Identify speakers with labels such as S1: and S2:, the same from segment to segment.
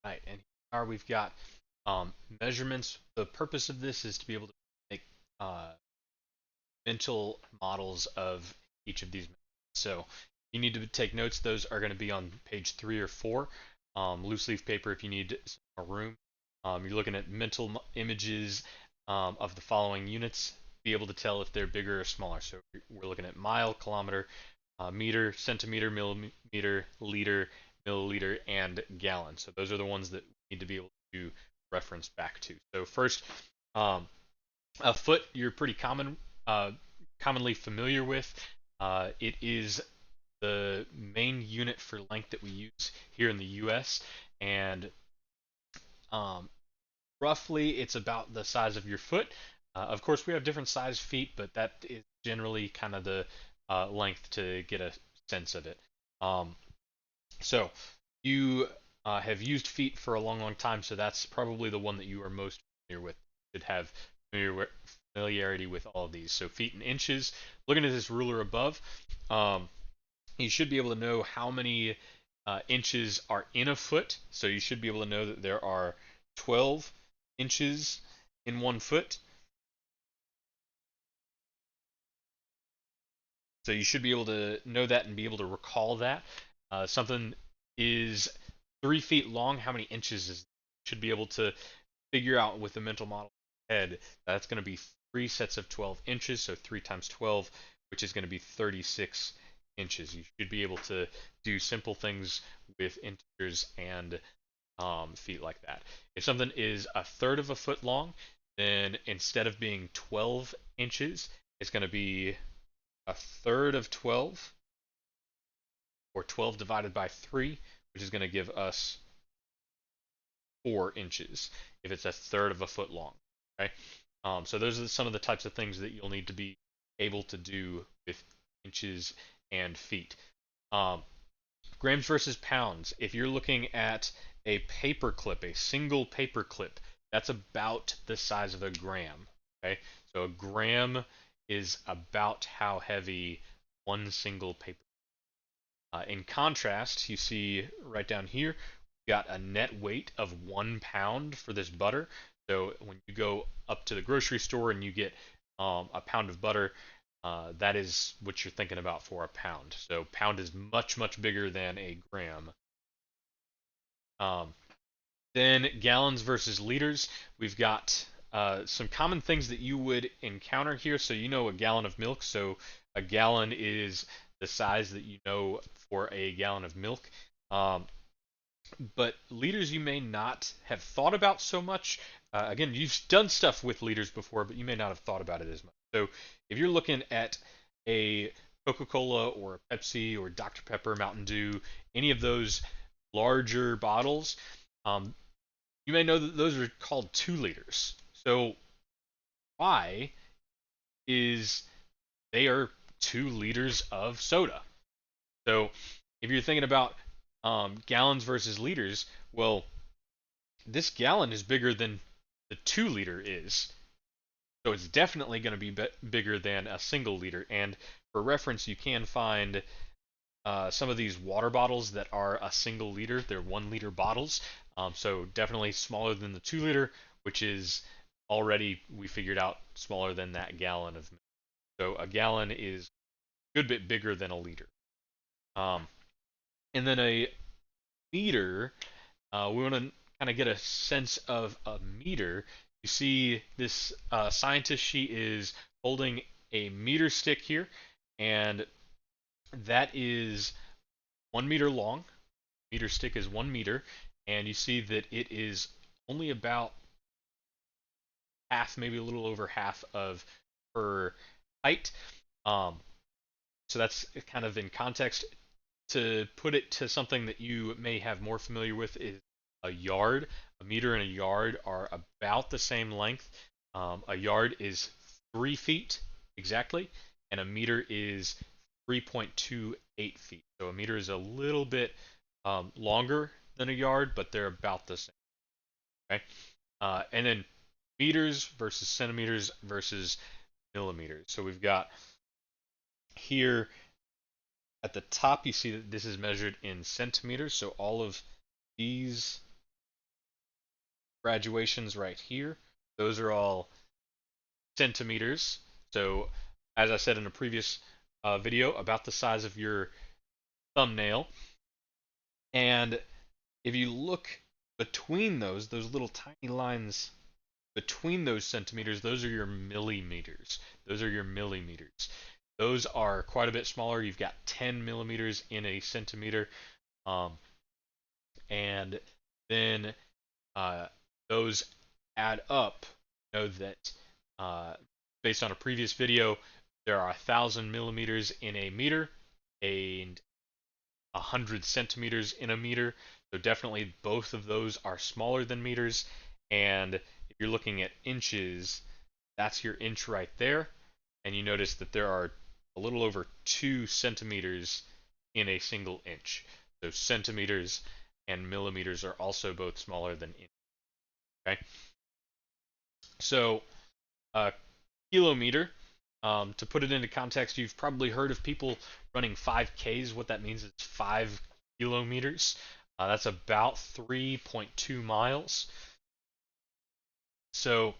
S1: Right, and here we've got measurements. The purpose of this is to be able to make uh, mental models of each of these. So you need to take notes. Those are going to be on page 3 or 4. Loose leaf paper if you need some more room. You're looking at mental images of the following units. Be able to tell if they're bigger or smaller. So we're looking at mile, kilometer, meter, centimeter, millimeter, liter, milliliter, and gallon. So those are the ones that we need to be able to reference back to. So first, um, a foot you're pretty commonly familiar with. It is the main unit for length that we use here in the U.S. and um, roughly it's about the size of your foot. Of course, we have different size feet, but that is generally kind of the length to get a sense of it. Um, so you have used feet for a long, long time, so that's probably the one that you are most familiar with. Should have familiarity with all of these. So feet and inches. Looking at this ruler above, um, you should be able to know how many inches are in a foot. So you should be able to know that there are 12 inches in 1 foot. So you should be able to know that and be able to recall that. Something is 3 feet long. How many inches is? Should be able to figure out with the mental model head. That's going to be 3 sets of 12 inches. So 3 times 12, which is going to be 36 inches. You should be able to do simple things with integers and feet like that. If something is a third of a foot long, then instead of being 12 inches, it's going to be a third of 12, or 12 divided by 3, which is going to give us 4 inches if it's a third of a foot long. Okay, so those are some of the types of things that you'll need to be able to do with inches and feet. Um, Grams versus pounds. If you're looking at a paper clip, a single paper clip, that's about the size of a gram. Okay, so a gram is about how heavy one single paper. In contrast, you see right down here, we got a net weight of 1 pound for this butter. So when you go up to the grocery store and you get a pound of butter, that is what you're thinking about for a pound. So pound is much, much bigger than a gram. Um, then gallons versus liters. We've got some common things that you would encounter here. So you know a gallon of milk. So a gallon is the size that you know for a gallon of milk. Um, but liters you may not have thought about so much. Again, you've done stuff with liters before, but you may not have thought about it as much. So if you're looking at a Coca-Cola or a Pepsi or Dr. Pepper, Mountain Dew, any of those larger bottles, um, you may know that those are called 2 liters. So why is they are 2 liters of soda? So if you're thinking about gallons versus liters, well, this gallon is bigger than the 2 liter is. So it's definitely going to be bigger than a single liter. And for reference, you can find some of these water bottles that are a single liter. They're 1 liter bottles. So definitely smaller than the 2 liter, which is already, we figured out, smaller than that gallon of milk. So a gallon is a good bit bigger than a liter. Um, and then a meter, we want to kind of get a sense of a meter. You see this scientist, she is holding a meter stick here, and that is 1 meter long. Meter stick is 1 meter, and you see that it is only about half, maybe a little over half of her height. Um, so that's kind of in context. To put it to something that you may have more familiar with is a yard. A meter and a yard are about the same length. A yard is 3 feet exactly, and a meter is 3.28 feet. So a meter is a little bit longer than a yard, but they're about the same. Okay, and then meters versus centimeters versus millimeters. So we've got here at the top, you see that this is measured in centimeters. So all of these graduations right here, those are all centimeters. So, as I said in a previous video, about the size of your thumbnail. And if you look between those little tiny lines between those centimeters, those are your millimeters. Those are your millimeters. Those are quite a bit smaller. You've got 10 millimeters in a centimeter. Um, and then uh, those add up. Know that based on a previous video, there are 1,000 millimeters in a meter and 100 centimeters in a meter. So definitely both of those are smaller than meters. And if you're looking at inches, that's your inch right there. And you notice that there are a little over 2 centimeters in a single inch. So centimeters and millimeters are also both smaller than inch. Okay. So kilometer, to put it into context, you've probably heard of people running 5Ks. What that means is 5 kilometers. That's about 3.2 miles. So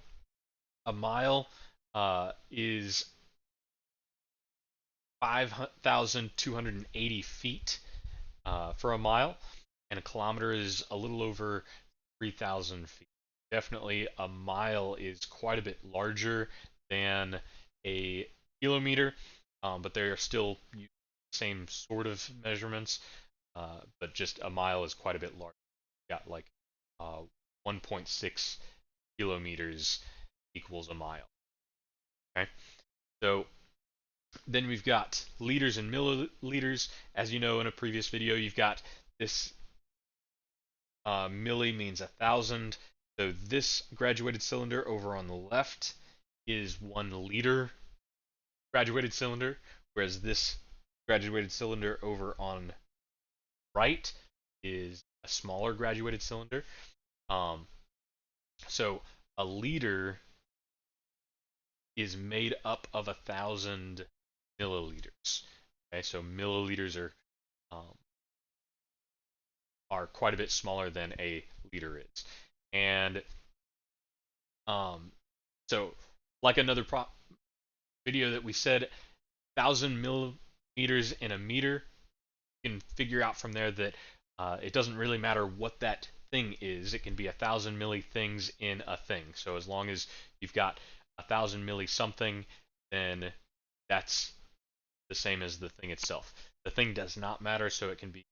S1: a mile is 5,280 feet for a mile, and a kilometer is a little over 3,000 feet. Definitely, a mile is quite a bit larger than a kilometer, but they are still the same sort of measurements. But just a mile is quite a bit larger. You got like 1.6 kilometers equals a mile. Okay, so then we've got liters and milliliters. As you know, in a previous video, you've got this milli means 1,000. So this graduated cylinder over on the left is 1 liter graduated cylinder, whereas this graduated cylinder over on right is a smaller graduated cylinder. Um, so a liter is made up of 1,000 milliliters. Okay, so milliliters um, are quite a bit smaller than a liter is, and so like another video that we said, 1,000 millimeters in a meter. You can figure out from there that it doesn't really matter what that thing is. It can be 1,000 milli things in a thing. So as long as you've got 1,000 milli something, then that's the same as the thing itself. The thing does not matter, so it can be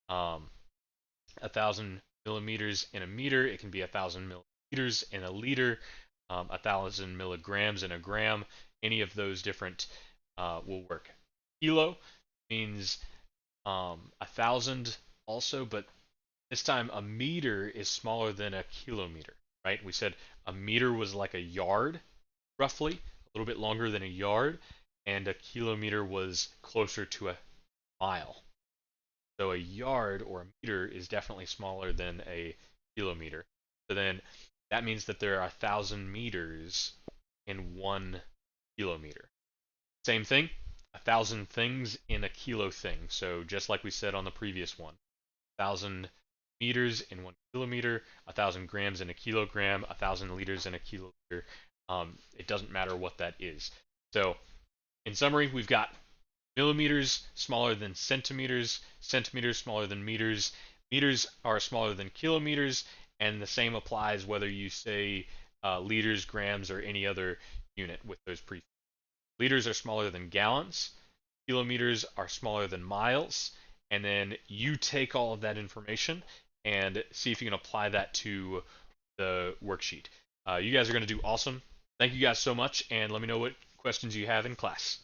S1: 1,000 millimeters in a meter. It can be 1,000 milliliters in a liter, 1,000 milligrams in a gram. Any of those different will work. Kilo means 1,000 also, but this time a meter is smaller than a kilometer, right? We said a meter was like a yard, roughly, a little bit longer than a yard, and a kilometer was closer to a mile. So a yard or a meter is definitely smaller than a kilometer. So then that means that there are 1,000 meters in 1 kilometer. Same thing, 1,000 things in a kilo thing. So just like we said on the previous one, 1,000 meters in 1 kilometer, 1,000 grams in a kilogram, 1,000 liters in a kiloliter. It doesn't matter what that is. So in summary, we've got millimeters smaller than centimeters, centimeters smaller than meters, meters are smaller than kilometers, and the same applies whether you say liters, grams, or any other unit with those prefixes. Liters are smaller than gallons, kilometers are smaller than miles, and then you take all of that information and see if you can apply that to the worksheet. You guys are going to do awesome. Thank you guys so much, and let me know what questions you have in class.